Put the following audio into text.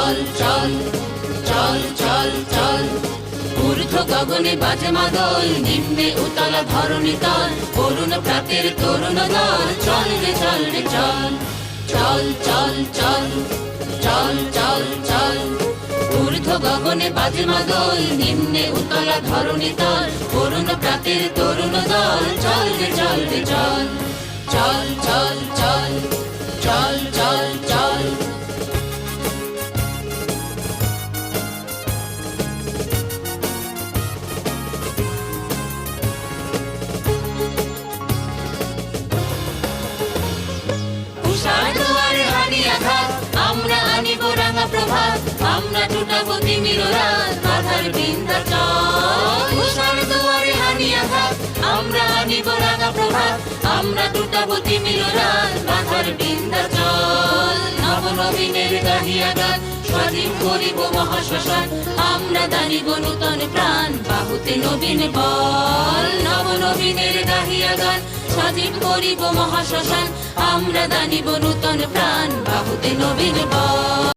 চল চল চল চল চল ঊর্ধ্ব গগনে বাজে মাদল, নিম্নে উতলা ধরণী তল, অরুণ প্রাতের তরুণ দল, চল রে চল রে চল চল চল চল চল চল চল ঊর্ধ্ব গগনে বাজে মাদল, নিম্নে উতলা ধরণী তল, অরুণ প্রাতের তরুণ দল, চল রে চল রে চল চল চল চল চল চল চল উষার দুয়ারে হানি আঘাত, আমরা আনিব রাঙা প্রভাত, আমরা টুটাবো তিমির রাত, আধার বিন্ধ্যাচল। উষার দুয়ারে হানি আঘাত, আমরা আনিব রাঙা প্রভাত, আমরা টুটাবো তিমির রাত, আধার বিন্ধ্যাচল। নবনবীনের গাহিয়া গান, স্বাধীন করিব মহাশ্মশান, আমরা দানিব নূতন প্রাণ, বাহুতে নবীন বল। নবনবীনের গাহিয়া গান, স্বাধীন করিব মহাশ্মশান, আমরা দানিব নূতন প্রাণ, বাহুতে নবীন বল।